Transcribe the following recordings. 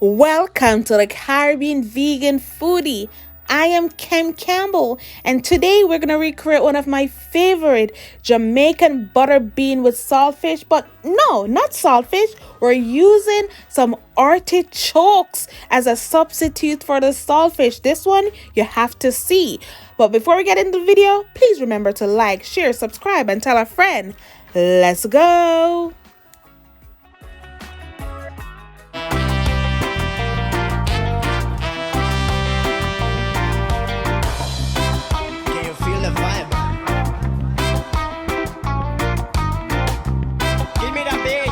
Welcome to the Caribbean Vegan Foodie. I am Kim Campbell, and today we're gonna recreate one of my favorite Jamaican butter bean with saltfish. But no, not saltfish. We're using some artichokes as a substitute for the saltfish. This one you have to see. But before we get into the video, please remember to like, share, subscribe, and tell a friend. Let's go. Can you feel the vibe? Give me that beat.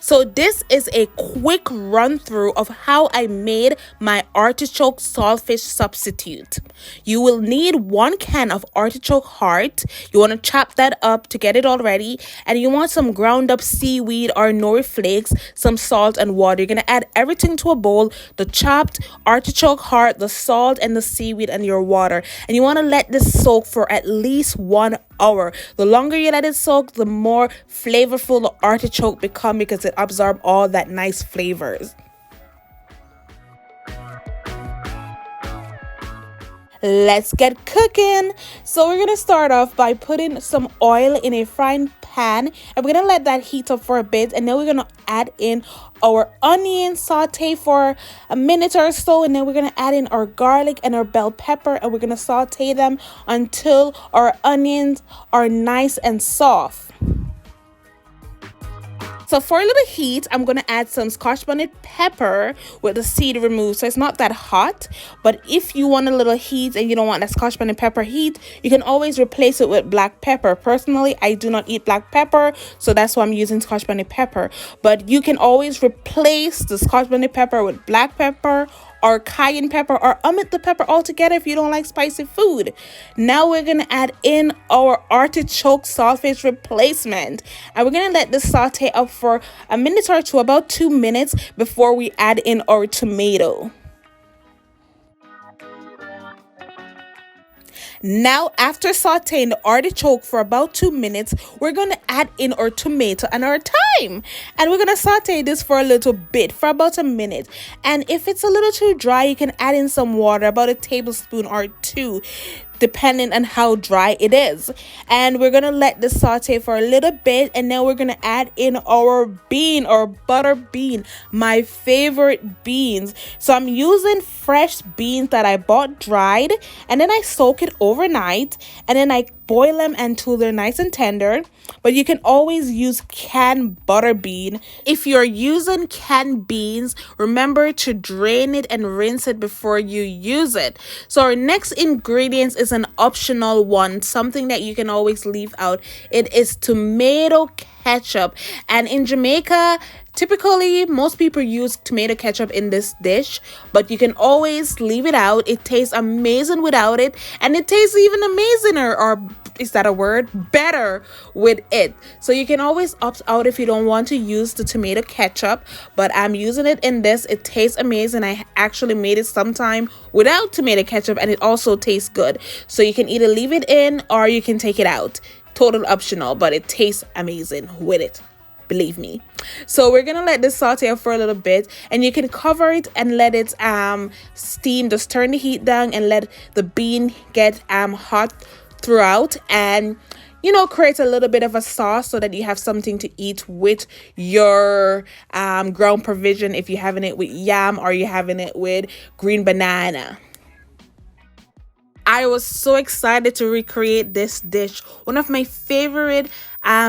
So this is a quick run through of how I made my artichoke saltfish substitute. You will need 1 can of artichoke heart. You want to chop that up to get it all ready, and you want some ground up seaweed or nori flakes, some salt and water. You're going to add everything to a bowl, the chopped artichoke heart, the salt and the seaweed, and your water. And you want to let this soak for at least 1 hour. The longer you let it soak, the more flavorful the artichoke become because it absorbs all that nice flavors. Let's get cooking. So we're gonna start off by putting some oil in a frying pan, and we're gonna let that heat up for a bit, and then we're gonna add in our onion, saute for a minute or so, and then we're gonna add in our garlic and our bell pepper, and we're gonna saute them until our onions are nice and soft. So for a little heat, I'm going to add some scotch bonnet pepper with the seed removed. So it's not that hot, but if you want a little heat and you don't want that scotch bonnet pepper heat, you can always replace it with black pepper. Personally, I do not eat black pepper, so that's why I'm using scotch bonnet pepper. But you can always replace the scotch bonnet pepper with black pepper or cayenne pepper, or omit the pepper altogether if you don't like spicy food. Now we're gonna add in our artichoke saltfish replacement, and we're gonna let this saute up for a minute or two, about 2 minutes, before we add in our tomato. Now, after sauteing the artichoke for about 2 minutes, we're going to add in our tomato and our thyme. And we're going to saute this for a little bit, for about a minute. And if it's a little too dry, you can add in some water, about a tablespoon or 2, depending on how dry it is. And we're gonna let this saute for a little bit, and then we're gonna add in our bean, or butter bean, my favorite beans. So I'm using fresh beans that I bought dried, and then I soak it overnight, and then I boil them until they're nice and tender. But you can always use canned butter bean. If you're using canned beans, remember to drain it and rinse it before you use it. So our next ingredient is an optional one, something that you can always leave out. It is tomato ketchup. And in Jamaica, typically most people use tomato ketchup in this dish, but you can always leave it out. It tastes amazing without it, and it tastes even amazinger, or is that a word? Better with it. So you can always opt out if you don't want to use the tomato ketchup, but I'm using it in this. It tastes amazing. I actually made it sometime without tomato ketchup, and it also tastes good. So you can either leave it in or you can take it out. Total optional, but it tastes amazing with it, believe me. So we're gonna let this saute up for a little bit, and you can cover it and let it steam. Just turn the heat down and let the bean get hot throughout, and create a little bit of a sauce so that you have something to eat with your ground provision, if you're having it with yam or you're having it with green banana. I was so excited to recreate this dish. One of my favorite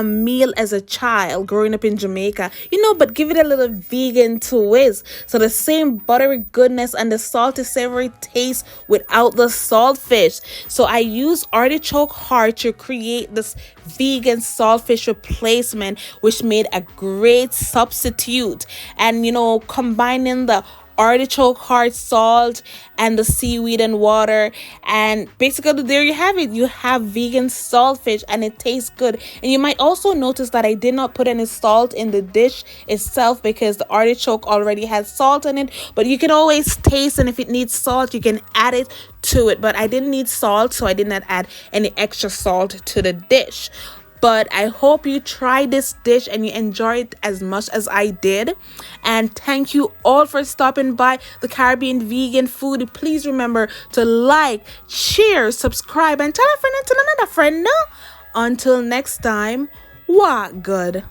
meal as a child growing up in Jamaica, but give it a little vegan twist. So the same buttery goodness and the salty savory taste without the saltfish. So I use artichoke heart to create this vegan saltfish replacement, which made a great substitute. And combining the artichoke heart, salt, and the seaweed and water, and basically there you have it. You have vegan saltfish and it tastes good. And you might also notice that I did not put any salt in the dish itself because the artichoke already has salt in it, but you can always taste, and if it needs salt you can add it to it. But I didn't need salt, so I did not add any extra salt to the dish. But I hope you try this dish and you enjoy it as much as I did. And thank you all for stopping by the Caribbean Vegan Foodie. Please remember to like, share, subscribe, and tell a friend and tell another friend. No? Until next time, what good?